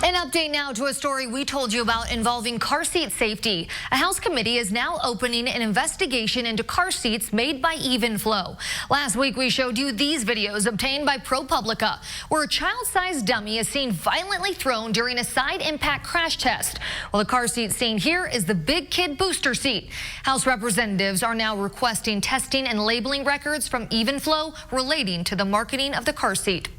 An update now to a story we told you about involving car seat safety. A House committee is now opening an investigation into car seats made by Evenflo. Last week we showed you these videos obtained by ProPublica, where a child-sized dummy is seen violently thrown during a side impact crash test. Well, the car seat seen here is the Big Kid booster seat. House representatives are now requesting testing and labeling records from Evenflo relating to the marketing of the car seat.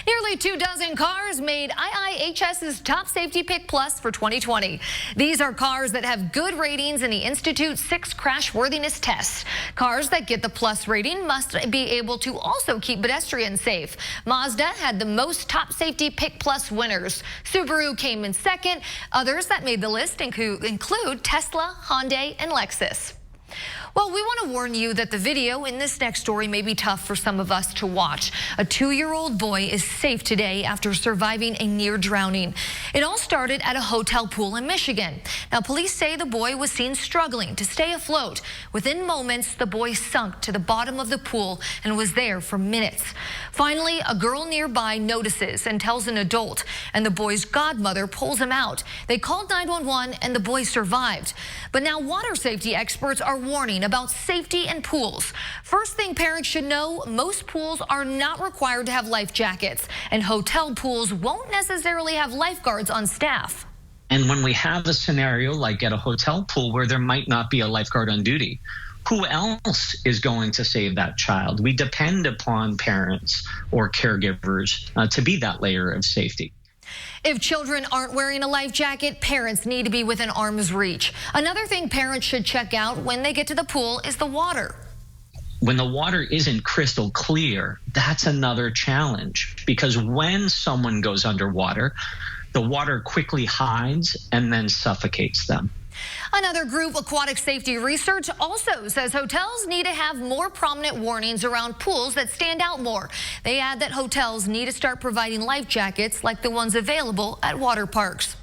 Nearly 24 cars made IIHS's Top Safety Pick Plus for 2020. These are cars that have good ratings in the Institute's 6 crashworthiness tests. Cars that get the Plus rating must be able to also keep pedestrians safe. Mazda had the most Top Safety Pick Plus winners. Subaru came in second. Others that made the list include Tesla, Hyundai, and Lexus. Well, we want to warn you that the video in this next story may be tough for some of us to watch. A 2-year-old boy is safe today after surviving a near drowning. It all started at a hotel pool in Michigan. Now, police say the boy was seen struggling to stay afloat. Within moments, the boy sunk to the bottom of the pool and was there for minutes. Finally, a girl nearby notices and tells an adult, and the boy's godmother pulls him out. They called 911 and the boy survived. But now water safety experts are warning about safety in pools. First thing parents should know, most pools are not required to have life jackets, and hotel pools won't necessarily have lifeguards on staff. And when we have a scenario like at a hotel pool where there might not be a lifeguard on duty, who else is going to save that child? We depend upon parents or caregivers to be that layer of safety. If children aren't wearing a life jacket, parents need to be within arm's reach. Another thing parents should check out when they get to the pool is the water. When the water isn't crystal clear, that's another challenge, because when someone goes underwater, the water quickly hides and then suffocates them. Another group, Aquatic Safety Research, also says hotels need to have more prominent warnings around pools that stand out more. They add that hotels need to start providing life jackets like the ones available at water parks.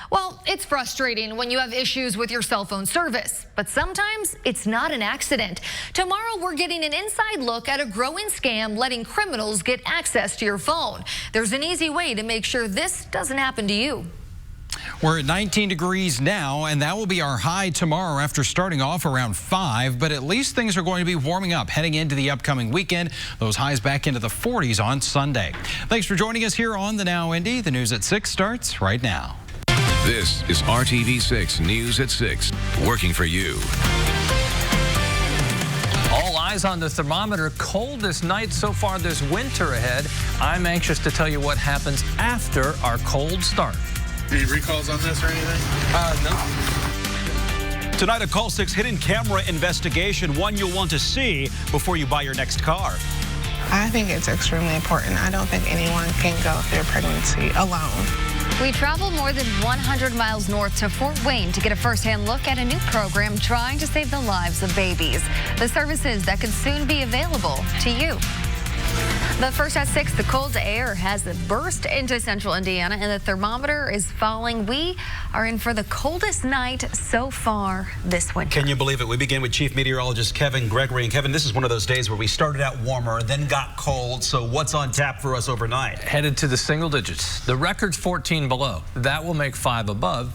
Well, it's frustrating when you have issues with your cell phone service, but sometimes it's not an accident. Tomorrow, we're getting an inside look at a growing scam letting criminals get access to your phone. There's an easy way to make sure this doesn't happen to you. We're at 19 degrees now, and that will be our high tomorrow after starting off around 5. But at least things are going to be warming up heading into the upcoming weekend. Those highs back into the 40s on Sunday. Thanks for joining us here on the Now Indy. The news at 6 starts right now. This is RTV6 News at 6, working for you. All eyes on the thermometer. Coldest night so far this winter ahead. I'm anxious to tell you what happens after our cold start. Any recalls on this or anything? No. Tonight, a Call 6 hidden camera investigation, one you'll want to see before you buy your next car. I think it's extremely important. I don't think anyone can go through pregnancy alone. We traveled more than 100 miles north to Fort Wayne to get a first-hand look at a new program trying to save the lives of babies. The services that could soon be available to you. But first at 6, the cold air has burst into central Indiana and the thermometer is falling. We are in for the coldest night so far this winter. Can you believe it? We begin with Chief Meteorologist Kevin Gregory. And Kevin, this is one of those days where we started out warmer, then got cold. So what's on tap for us overnight? Headed to the single digits. The record's 14 below. That will make 5 above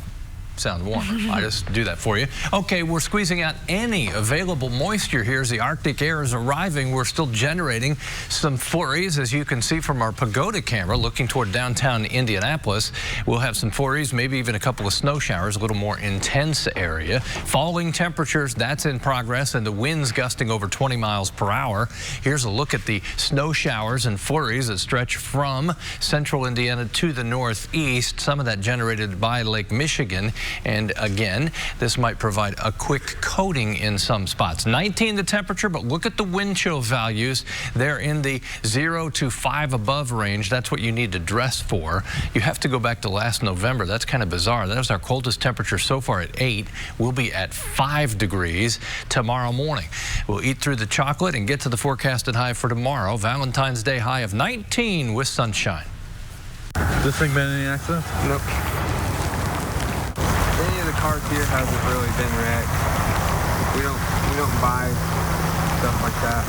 sound warmer. I just do that for you. Okay, we're squeezing out any available moisture here as the Arctic air is arriving. We're still generating some flurries, as you can see from our pagoda camera looking toward downtown Indianapolis. We'll have some flurries, maybe even a couple of snow showers, a little more intense area. Falling temperatures, that's in progress, and the winds gusting over 20 miles per hour. Here's a look at the snow showers and flurries that stretch from central Indiana to the northeast, some of that generated by Lake Michigan. And again, this might provide a quick coating in some spots. 19 the temperature, but look at the wind chill values. They're in the 0 to 5 above range. That's what you need to dress for. You have to go back to last November. That's kind of bizarre. That was our coldest temperature so far at 8. We'll be at 5 degrees tomorrow morning. We'll eat through the chocolate and get to the forecasted high for tomorrow. Valentine's Day high of 19 with sunshine. This thing been in any accidents? Nope. Any of the cars here hasn't really been wrecked. We don't buy stuff like that.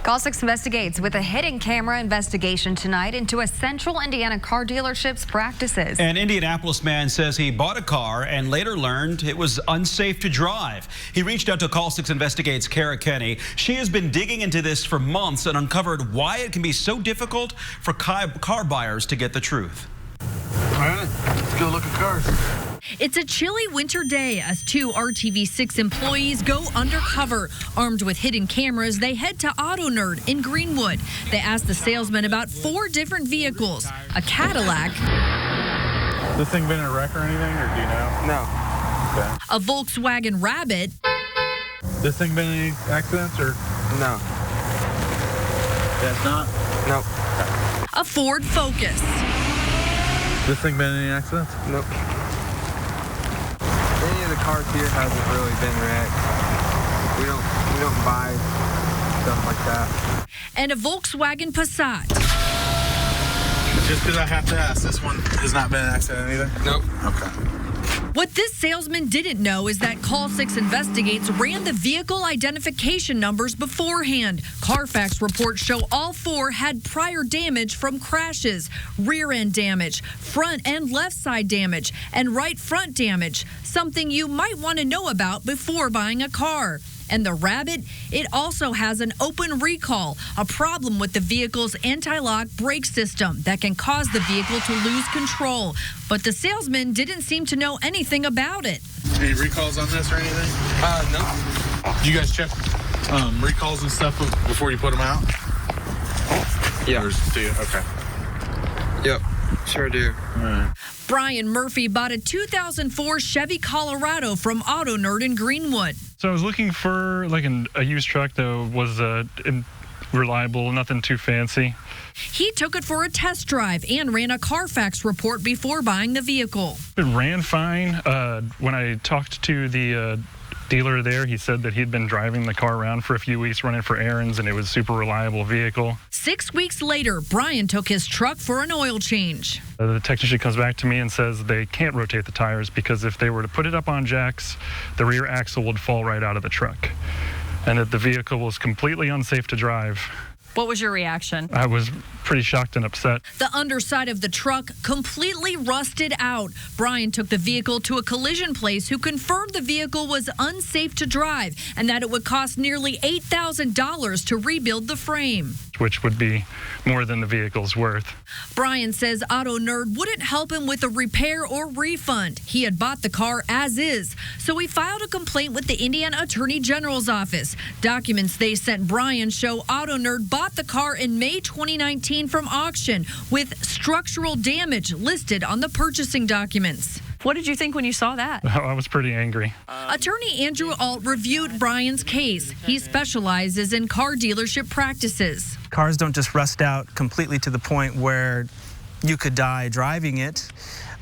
Call 6 investigates with a hidden camera investigation tonight into a central Indiana car dealership's practices. An Indianapolis man says he bought a car and later learned it was unsafe to drive. He reached out to Call 6 investigates Kara Kenny. She has been digging into this for months and uncovered why it can be so difficult for car buyers to get the truth. All right, let's go look at cars. It's a chilly winter day as 2 RTV6 employees go undercover. Armed with hidden cameras, they head to Auto Nerd in Greenwood. They ask the salesman about 4 different vehicles, a Cadillac. This thing been in a wreck or anything, or do you know? No. Okay. A Volkswagen Rabbit. This thing been in any accidents, or? No. That's not? No. A Ford Focus. This thing been in any accidents? Nope. Any of the cars here hasn't really been wrecked. We don't buy stuff like that. And a Volkswagen Passat. Just because I have to ask, this one has not been an accident either? Nope. Okay. What this salesman didn't know is that Call 6 investigates ran the vehicle identification numbers beforehand. Carfax reports show all 4 had prior damage from crashes, rear end damage, front and left side damage, and right front damage, something you might want to know about before buying a car. And the Rabbit, it also has an open recall, a problem with the vehicle's anti-lock brake system that can cause the vehicle to lose control. But the salesman didn't seem to know anything about it. Any recalls on this or anything? No. Do you guys check recalls and stuff before you put them out? Yeah. Or do you? Okay. Yep. Sure do. All right. Brian Murphy bought a 2004 Chevy Colorado from Auto Nerd in Greenwood. So I was looking for like a used truck that was reliable, nothing too fancy. He took it for a test drive and ran a Carfax report before buying the vehicle. It ran fine. When I talked to the dealer there, he said that he'd been driving the car around for a few weeks, running for errands, and it was a super reliable vehicle. 6 weeks later, Brian took his truck for an oil change. The technician comes back to me and says they can't rotate the tires because if they were to put it up on jacks, the rear axle would fall right out of the truck, and that the vehicle was completely unsafe to drive. What was your reaction? I was pretty shocked and upset. The underside of the truck completely rusted out. Brian took the vehicle to a collision place who confirmed the vehicle was unsafe to drive and that it would cost nearly $8,000 to rebuild the frame, which would be more than the vehicle's worth. Brian says Auto Nerd wouldn't help him with a repair or refund. He had bought the car as is, so he filed a complaint with the Indiana Attorney General's office. Documents they sent Brian show Auto Nerd bought the car in May 2019 from auction with structural damage listed on the purchasing documents. What did you think when you saw that? I was pretty angry. Attorney Andrew Alt reviewed Brian's case. He specializes in car dealership practices. Cars don't just rust out completely to the point where you could die driving it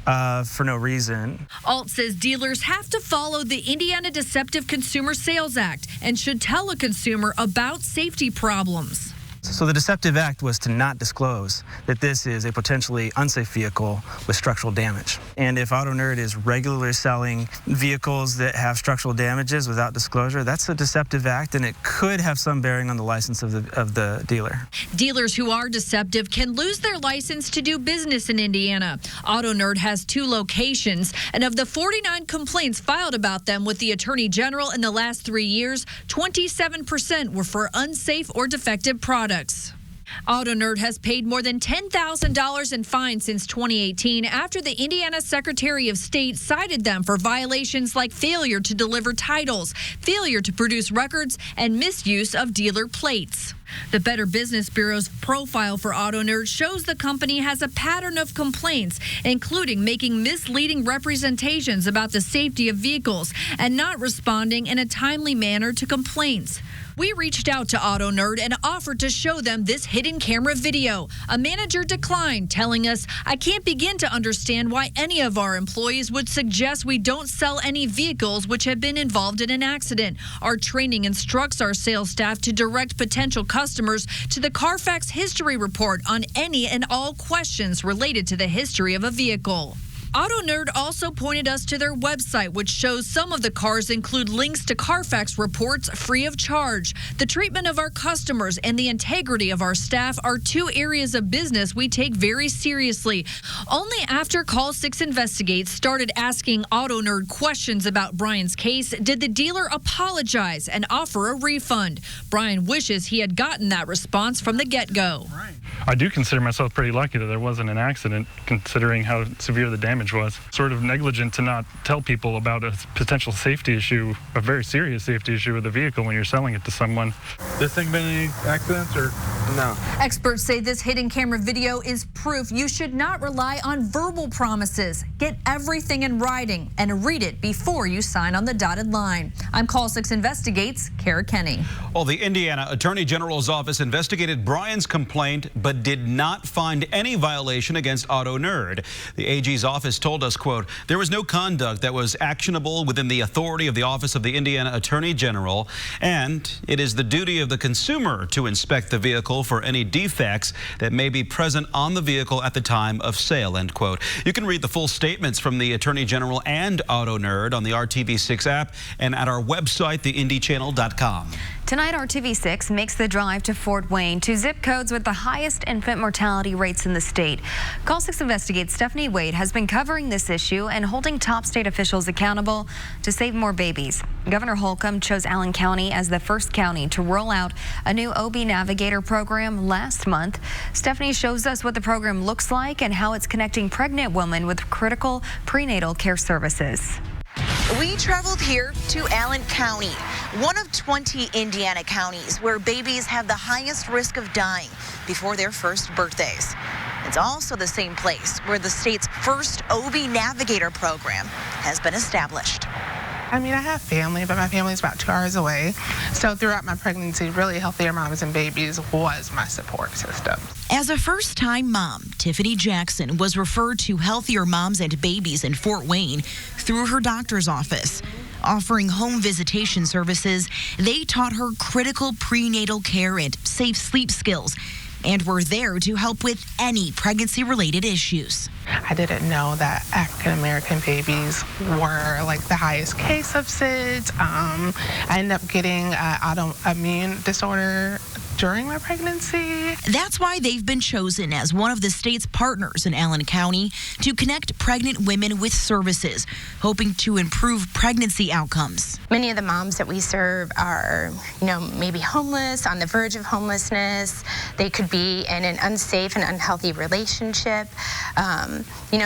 for no reason. Alt says dealers have to follow the Indiana Deceptive Consumer Sales Act and should tell a consumer about safety problems. So the Deceptive Act was to not disclose that this is a potentially unsafe vehicle with structural damage. And if Auto Nerd is regularly selling vehicles that have structural damages without disclosure, that's a Deceptive Act, and it could have some bearing on the license of the dealer. Dealers who are deceptive can lose their license to do business in Indiana. Auto Nerd has 2 locations, and of the 49 complaints filed about them with the Attorney General in the last 3 years, 27% were for unsafe or defective products. Auto Nerd has paid more than $10,000 in fines since 2018 after the Indiana Secretary of State cited them for violations like failure to deliver titles, failure to produce records, and misuse of dealer plates. The Better Business Bureau's profile for Auto Nerd shows the company has a pattern of complaints, including making misleading representations about the safety of vehicles and not responding in a timely manner to complaints. We reached out to Auto Nerd and offered to show them this hidden camera video. A manager declined, telling us, "I can't begin to understand why any of our employees would suggest we don't sell any vehicles which have been involved in an accident. Our training instructs our sales staff to direct potential customers to the Carfax history report on any and all questions related to the history of a vehicle." AutoNerd also pointed us to their website, which shows some of the cars include links to Carfax reports free of charge. The treatment of our customers and the integrity of our staff are two areas of business we take very seriously. Only after Call 6 Investigates started asking AutoNerd questions about Brian's case did the dealer apologize and offer a refund. Brian wishes he had gotten that response from the get-go. I do consider myself pretty lucky that there wasn't an accident, considering how severe the damage was. Sort of negligent to not tell people about a potential safety issue, a very serious safety issue with the vehicle when you're selling it to someone. This thing been any accidents or no? Experts say this hidden camera video is proof you should not rely on verbal promises. Get everything in writing and read it before you sign on the dotted line. I'm Call 6 Investigates, Kara Kenny. Well, the Indiana Attorney General's office investigated Brian's complaint, but did not find any violation against AutoNerd. The AG's office told us, quote, there was no conduct that was actionable within the authority of the Office of the Indiana Attorney General, and it is the duty of the consumer to inspect the vehicle for any defects that may be present on the vehicle at the time of sale, end quote. You can read the full statements from the Attorney General and AutoNerd on the RTV6 app and at our website, theindychannel.com. Tonight, RTV6 makes the drive to Fort Wayne, to zip codes with the highest infant mortality rates in the state. Call 6 Investigates Stephanie Wade has been covering this issue and holding top state officials accountable to save more babies. Governor Holcomb chose Allen County as the first county to roll out a new OB Navigator program last month. Stephanie shows us what the program looks like and how it's connecting pregnant women with critical prenatal care services. We traveled here to Allen County, one of 20 Indiana counties where babies have the highest risk of dying before their first birthdays. It's also the same place where the state's first OB Navigator program has been established. I mean, I have family, but my family's about 2 hours away. So throughout my pregnancy, really Healthier Moms and Babies was my support system. As a first-time mom, Tiffany Jackson was referred to Healthier Moms and Babies in Fort Wayne through her doctor's office. Offering home visitation services, they taught her critical prenatal care and safe sleep skills, and were there to help with any pregnancy-related issues. I didn't know that African-American babies were like the highest case of SIDS. I ended up getting an autoimmune disorder during my pregnancy. That's why they've been chosen as one of the state's partners in Allen County to connect pregnant women with services, hoping to improve pregnancy outcomes. Many of the moms that we serve are, maybe homeless, on the verge of homelessness. They could be in an unsafe and unhealthy relationship.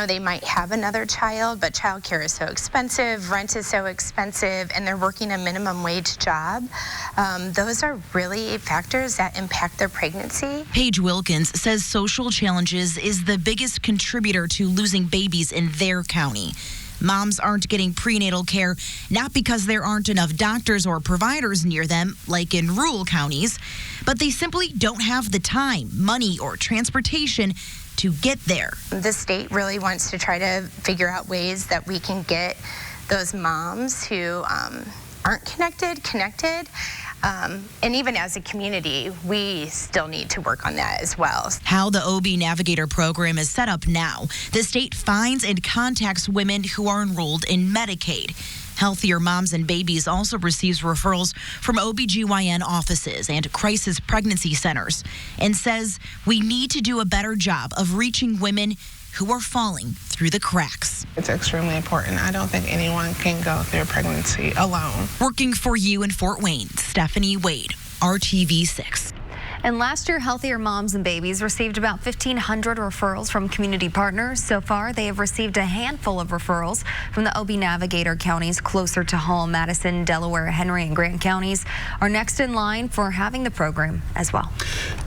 They might have another child, but childcare is so expensive, rent is so expensive, and they're working a minimum wage job. Those are really factors that impact their pregnancy. Paige Wilkins says social challenges is the biggest contributor to losing babies in their county. Moms aren't getting prenatal care, not because there aren't enough doctors or providers near them, like in rural counties, but they simply don't have the time, money, or transportation to get there. The state really wants to try to figure out ways that we can get those moms who aren't connected. And even as a community, we still need to work on that as well. How the OB Navigator program is set up now, the state finds and contacts women who are enrolled in Medicaid. Healthier Moms and Babies also receives referrals from OBGYN offices and crisis pregnancy centers and says we need to do a better job of reaching women who are falling through the cracks. It's extremely important. I don't think anyone can go through a pregnancy alone. Working for you in Fort Wayne, Stephanie Wade, RTV6. And last year, Healthier Moms and Babies received about 1,500 referrals from community partners. So far, they have received a handful of referrals from the OB Navigator counties closer to home. Madison, Delaware, Henry, and Grant counties are next in line for having the program as well.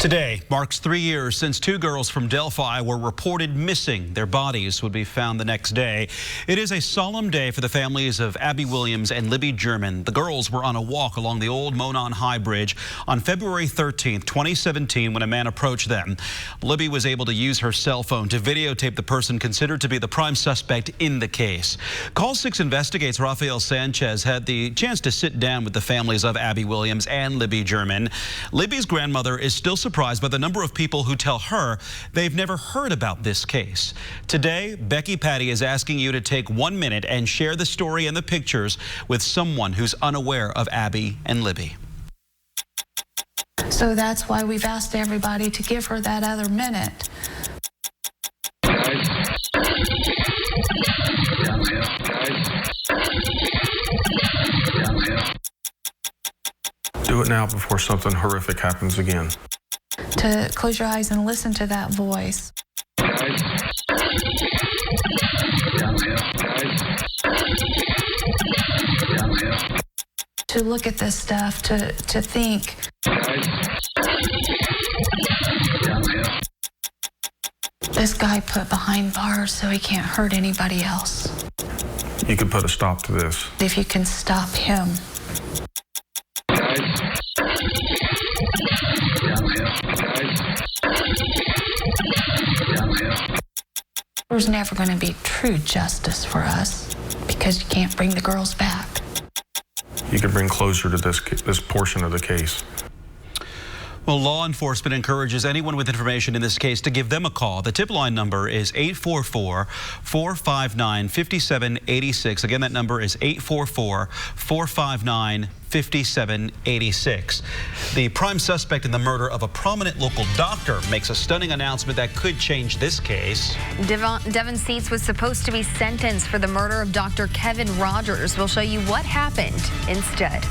Today marks 3 years since 2 girls from Delphi were reported missing. Their bodies would be found the next day. It is a solemn day for the families of Abby Williams and Libby German. The girls were on a walk along the old Monon High Bridge on February 13th, 2020. 2017 when a man approached them. Libby was able to use her cell phone to videotape the person considered to be the prime suspect in the case. Call 6 Investigates Rafael Sanchez had the chance to sit down with the families of Abby Williams and Libby German. Libby's grandmother is still surprised by the number of people who tell her they've never heard about this case. Today, Becky Patty is asking you to take 1 minute and share the story and the pictures with someone who's unaware of Abby and Libby. So that's why we've asked everybody to give her that other minute. Do it now before something horrific happens again. To close your eyes and listen to that voice. To look at this stuff, to think. This guy put behind bars so he can't hurt anybody else. You could put a stop to this. If you can stop him. There's never going to be true justice for us because you can't bring the girls back. You could bring closure to this portion of the case. Well, law enforcement encourages anyone with information in this case to give them a call. The tip line number is 844-459-5786. Again, that number is 844-459-5786. The prime suspect in the murder of a prominent local doctor makes a stunning announcement that could change this case. Devin Seats was supposed to be sentenced for the murder of Dr. Kevin Rogers. We'll show you what happened instead.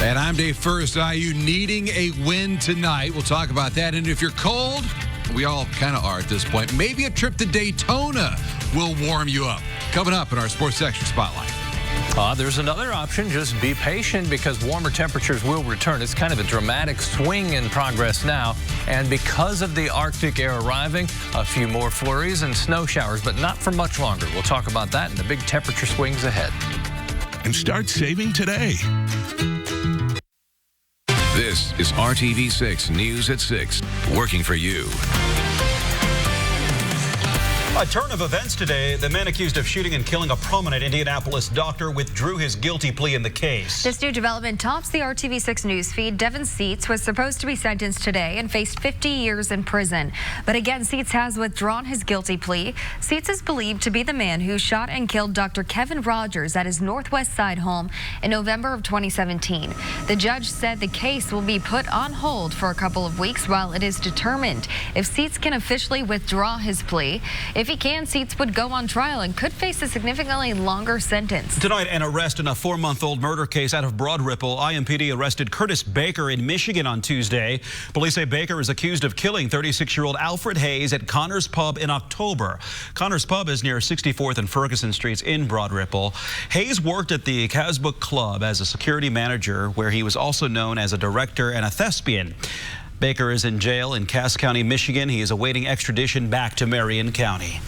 And I'm Dave First. IU needing a win tonight. We'll talk about that. And if you're cold, we all kind of are at this point, maybe a trip to Daytona will warm you up. Coming up in our Sports Section Spotlight. There's another option. Just be patient because warmer temperatures will return. It's kind of a dramatic swing in progress now. And because of the Arctic air arriving, a few more flurries and snow showers, but not for much longer. We'll talk about that and the big temperature swings ahead. And start saving today. This is RTV6 News at 6, working for you. A turn of events today. The man accused of shooting and killing a prominent Indianapolis doctor withdrew his guilty plea in the case. This new development tops the RTV6 news feed. Devin Seats was supposed to be sentenced today and faced 50 years in prison. But again, Seats has withdrawn his guilty plea. Seats is believed to be the man who shot and killed Dr. Kevin Rogers at his Northwest Side home in November of 2017. The judge said the case will be put on hold for a couple of weeks while it is determined if Seats can officially withdraw his plea. If he can, Seats would go on trial and could face a significantly longer sentence. Tonight, an arrest in a 4-month-old murder case out of Broad Ripple. IMPD arrested Curtis Baker in Michigan on Tuesday. Police say Baker is accused of killing 36-year-old Alfred Hayes at Connor's Pub in October. Connor's Pub is near 64th and Ferguson Streets in Broad Ripple. Hayes worked at the Casbook Club as a security manager, where he was also known as a director and a thespian. Baker is in jail in Cass County, Michigan. He is awaiting extradition back to Marion County.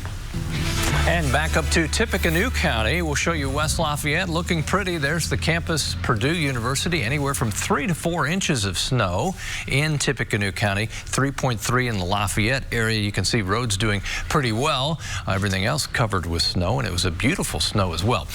And back up to Tippecanoe County, we'll show you West Lafayette looking pretty. There's the campus, Purdue University, anywhere from 3 to 4 inches of snow in Tippecanoe County, 3.3 in the Lafayette area. You can see roads doing pretty well. Everything else covered with snow, and it was a beautiful snow as well.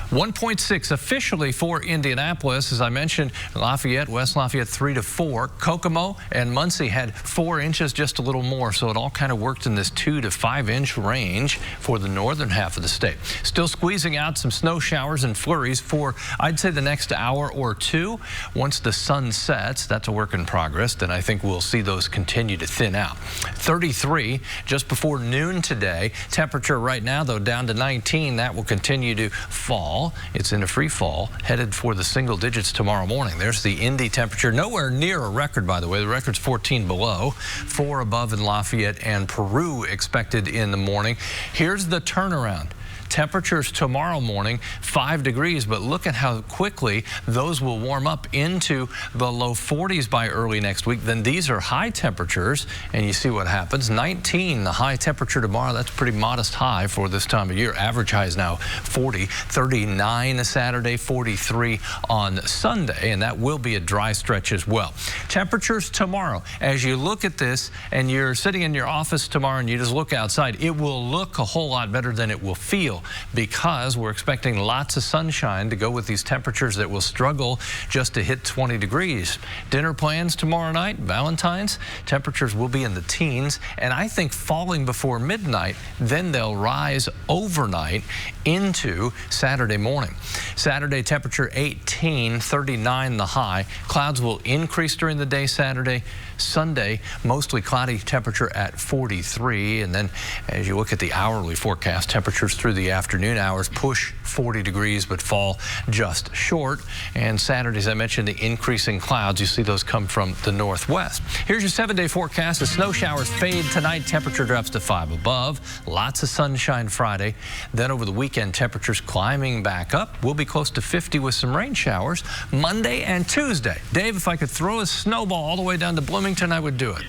1.6 officially for Indianapolis. As I mentioned, Lafayette, West Lafayette 3 to 4. Kokomo and Muncie had 4 inches, just a little more. So it all kind of worked in this 2 to 5 inch range for the northern half of the state. Still squeezing out some snow showers and flurries for, I'd say, the next hour or two. Once the sun sets, that's a work in progress, then I think we'll see those continue to thin out. 33 just before noon today. Temperature right now, though, down to 19. That will continue to fall. It's in a free fall, headed for the single digits tomorrow morning. There's the Indy temperature, nowhere near a record, by the way. The record's 14 below, 4 above in Lafayette and Peru expected in the morning. Here's the turnaround. Temperatures tomorrow morning, 5 degrees, but look at how quickly those will warm up into the low 40s by early next week. Then these are high temperatures, and you see what happens. 19, the high temperature tomorrow. That's a pretty modest high for this time of year. Average high is now 40, 39 Saturday, 43 on Sunday, and that will be a dry stretch as well. Temperatures tomorrow, as you look at this and you're sitting in your office tomorrow and you just look outside, it will look a whole lot better than it will feel, because we're expecting lots of sunshine to go with these temperatures that will struggle just to hit 20 degrees. Dinner plans tomorrow night, Valentine's, temperatures will be in the teens, and I think falling before midnight, then they'll rise overnight into Saturday morning. Saturday temperature 18, 39 the high. Clouds will increase during the day Saturday. Sunday, mostly cloudy, temperature at 43. And then as you look at the hourly forecast, temperatures through the afternoon hours push 40 degrees but fall just short. And Saturday, as I mentioned, the increasing clouds, you see those come from the northwest. Here's your 7-day forecast. The snow showers fade tonight. Temperature drops to 5 above. Lots of sunshine Friday. Then over the weekend, temperatures climbing back up. We'll be close to 50 with some rain showers Monday and Tuesday. Dave, if I could throw a snowball all the way down to Bloomington, I would do it,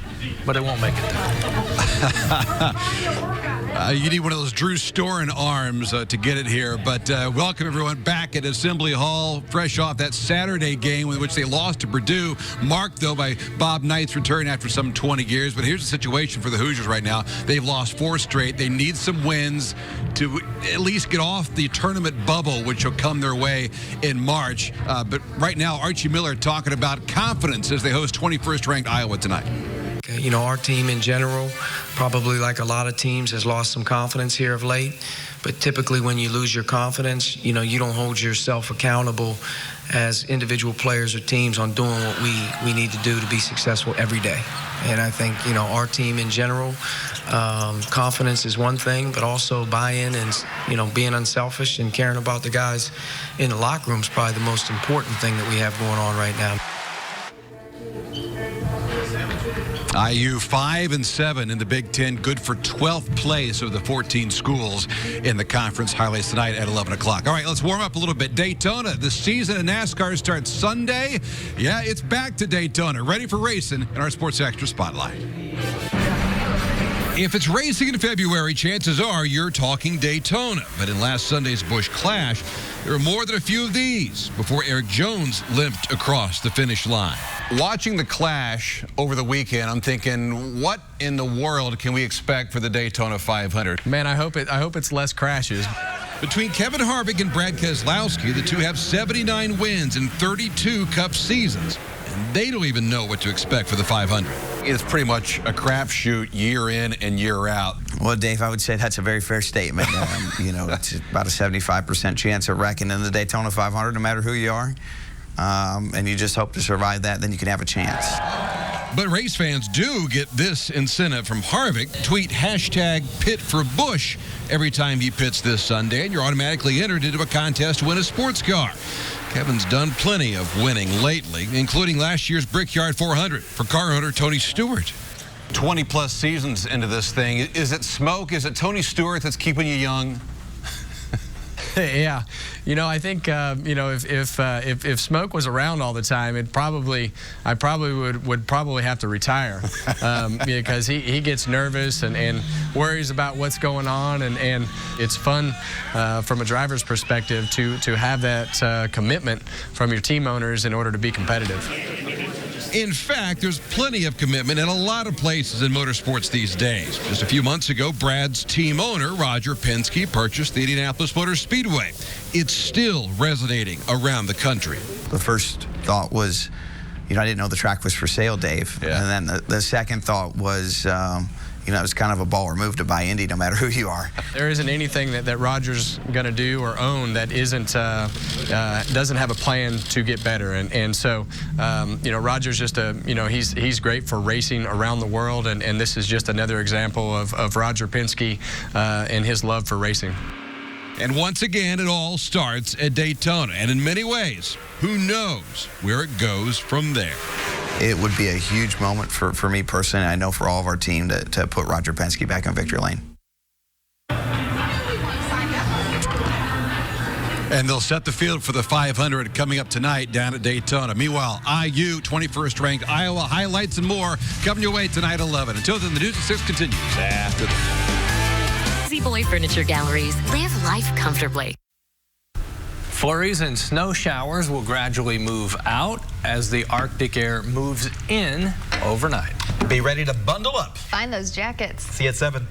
but it won't make it there. You need one of those Drew Storen arms to get it here. But welcome, everyone, back at Assembly Hall, fresh off that Saturday game in which they lost to Purdue, marked, though, by Bob Knight's return after some 20 years. But here's the situation for the Hoosiers right now. They've lost 4 straight. They need some wins to at least get off the tournament bubble, which will come their way in March. But right now, Archie Miller talking about confidence as they host 21st-ranked Iowa tonight. You know, our team in general, probably like a lot of teams, has lost some confidence here of late. But typically when you lose your confidence, you know, you don't hold yourself accountable as individual players or teams on doing what we need to do to be successful every day. And I think, you know, our team in general, confidence is one thing, but also buy-in and, you know, being unselfish and caring about the guys in the locker room is probably the most important thing that we have going on right now. IU 5-7 in the Big Ten, good for 12th place of the 14 schools in the conference. Highlights tonight at 11 o'clock. All right, let's warm up a little bit. Daytona, the season in NASCAR starts Sunday. Yeah, it's back to Daytona. Ready for racing in our Sports Extra Spotlight. If it's racing in February, chances are you're talking Daytona. But in last Sunday's Busch Clash, there were more than a few of these before Eric Jones limped across the finish line. Watching the Clash over the weekend, I'm thinking, what in the world can we expect for the Daytona 500? Man, I hope it's less crashes. Between Kevin Harvick and Brad Keselowski, the two have 79 wins in 32 Cup seasons. And they don't even know what to expect for the 500. It's pretty much a crapshoot year in and year out. Well, Dave, I would say that's a very fair statement. You know, it's about a 75% chance of wrecking in the Daytona 500, no matter who you are. And you just hope to survive that, then you can have a chance. But race fans do get this incentive from Harvick. Tweet #PitForBusch every time he pits this Sunday, and you're automatically entered into a contest to win a sports car. Kevin's done plenty of winning lately, including last year's Brickyard 400 for car owner Tony Stewart. 20-plus seasons into this thing. Is it smoke? Is it Tony Stewart that's keeping you young? Yeah, you know, I think you know, if Smoke was around all the time, I probably would have to retire because he gets nervous and worries about what's going on, and it's fun from a driver's perspective to have that commitment from your team owners in order to be competitive. In fact, there's plenty of commitment in a lot of places in motorsports these days. Just a few months ago, Brad's team owner, Roger Penske, purchased the Indianapolis Motor Speedway. It's still resonating around the country. The first thought was, you know, I didn't know the track was for sale, Dave. Yeah. And then the second thought was, you know, it's kind of a baller move to buy Indy no matter who you are. There isn't anything that Roger's going to do or own that doesn't have a plan to get better. And so, you know, Roger's just he's great for racing around the world, and this is just another example of Roger Penske and his love for racing. And once again, it all starts at Daytona. And in many ways, who knows where it goes from there. It would be a huge moment for me personally, and I know for all of our team, to put Roger Penske back on victory lane. And they'll set the field for the 500 coming up tonight down at Daytona. Meanwhile, IU, 21st ranked, Iowa highlights and more coming your way tonight at 11. Until then, the News at 6 continues after this. Easy Boy Furniture Galleries. Live life comfortably. Flurries and snow showers will gradually move out as the Arctic air moves in overnight. Be ready to bundle up. Find those jackets. See you at 7.